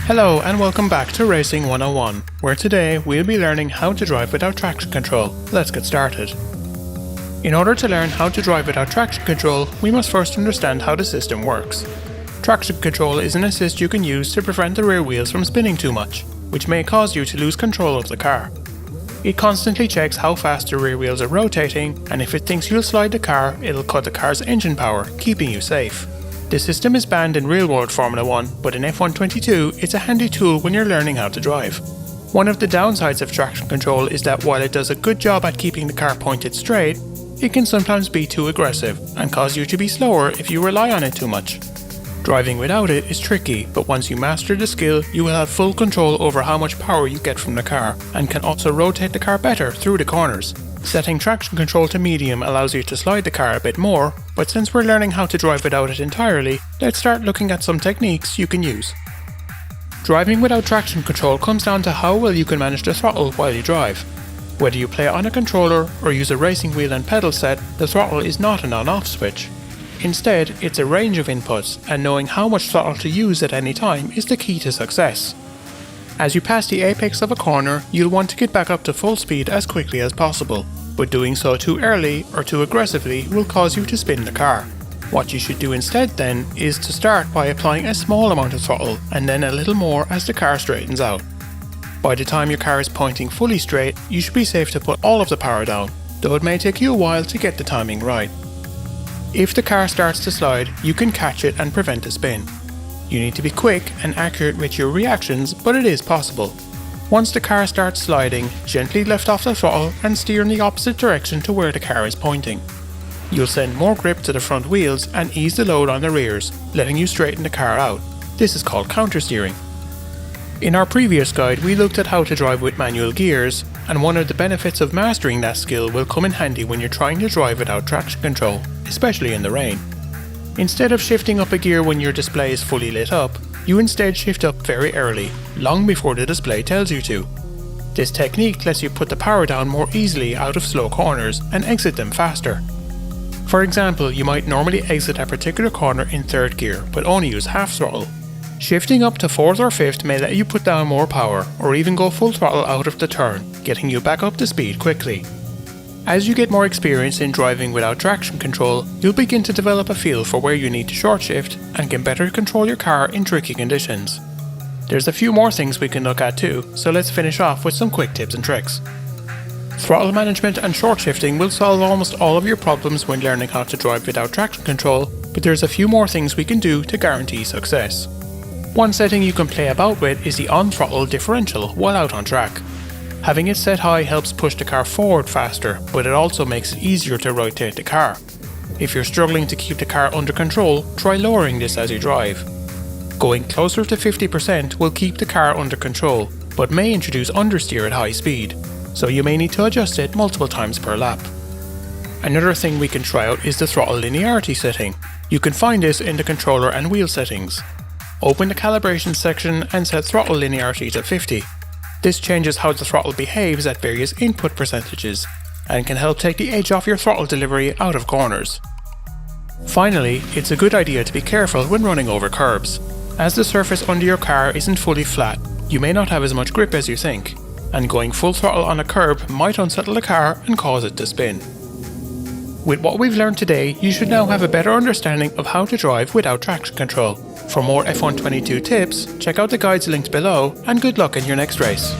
Hello and welcome back to Racing 101, where today we'll be learning how to drive without traction control. Let's get started. In order to learn how to drive without traction control, we must first understand how the system works. Traction control is an assist you can use to prevent the rear wheels from spinning too much, which may cause you to lose control of the car. It constantly checks how fast the rear wheels are rotating, and if it thinks you'll slide the car, it'll cut the car's engine power, keeping you safe. The system is banned in real-world Formula 1, but in F1 22 it's a handy tool when you're learning how to drive. One of the downsides of traction control is that while it does a good job at keeping the car pointed straight, it can sometimes be too aggressive and cause you to be slower if you rely on it too much. Driving without it is tricky, but once you master the skill, you will have full control over how much power you get from the car, and can also rotate the car better through the corners. Setting traction control to medium allows you to slide the car a bit more, but since we're learning how to drive without it entirely, let's start looking at some techniques you can use. Driving without traction control comes down to how well you can manage the throttle while you drive. Whether you play on a controller or use a racing wheel and pedal set, the throttle is not an on-off switch. Instead, it's a range of inputs, and knowing how much throttle to use at any time is the key to success. As you pass the apex of a corner, you'll want to get back up to full speed as quickly as possible, but doing so too early or too aggressively will cause you to spin the car. What you should do instead then is to start by applying a small amount of throttle and then a little more as the car straightens out. By the time your car is pointing fully straight, you should be safe to put all of the power down, though it may take you a while to get the timing right. If the car starts to slide, you can catch it and prevent a spin. You need to be quick and accurate with your reactions, but it is possible. Once the car starts sliding, gently lift off the throttle and steer in the opposite direction to where the car is pointing. You'll send more grip to the front wheels and ease the load on the rears, letting you straighten the car out. This is called countersteering. In our previous guide, we looked at how to drive with manual gears, and one of the benefits of mastering that skill will come in handy when you're trying to drive without traction control, especially in the rain. Instead of shifting up a gear when your display is fully lit up, you instead shift up very early, long before the display tells you to. This technique lets you put the power down more easily out of slow corners and exit them faster. For example, you might normally exit a particular corner in third gear, but only use half throttle. Shifting up to fourth or fifth may let you put down more power, or even go full throttle out of the turn, getting you back up to speed quickly. As you get more experience in driving without traction control, you'll begin to develop a feel for where you need to short shift and can better control your car in tricky conditions. There's a few more things we can look at too, so let's finish off with some quick tips and tricks. Throttle management and short shifting will solve almost all of your problems when learning how to drive without traction control, but there's a few more things we can do to guarantee success. One setting you can play about with is the on-throttle differential while out on track. Having it set high helps push the car forward faster, but it also makes it easier to rotate the car. If you're struggling to keep the car under control, try lowering this as you drive. Going closer to 50% will keep the car under control, but may introduce understeer at high speed, so you may need to adjust it multiple times per lap. Another thing we can try out is the throttle linearity setting. You can find this in the controller and wheel settings. Open the calibration section and set throttle linearity to 50. This changes how the throttle behaves at various input percentages, and can help take the edge off your throttle delivery out of corners. Finally, it's a good idea to be careful when running over curbs. As the surface under your car isn't fully flat, you may not have as much grip as you think, and going full throttle on a curb might unsettle the car and cause it to spin. With what we've learned today, you should now have a better understanding of how to drive without traction control. For more F1 22 tips, check out the guides linked below, and good luck in your next race.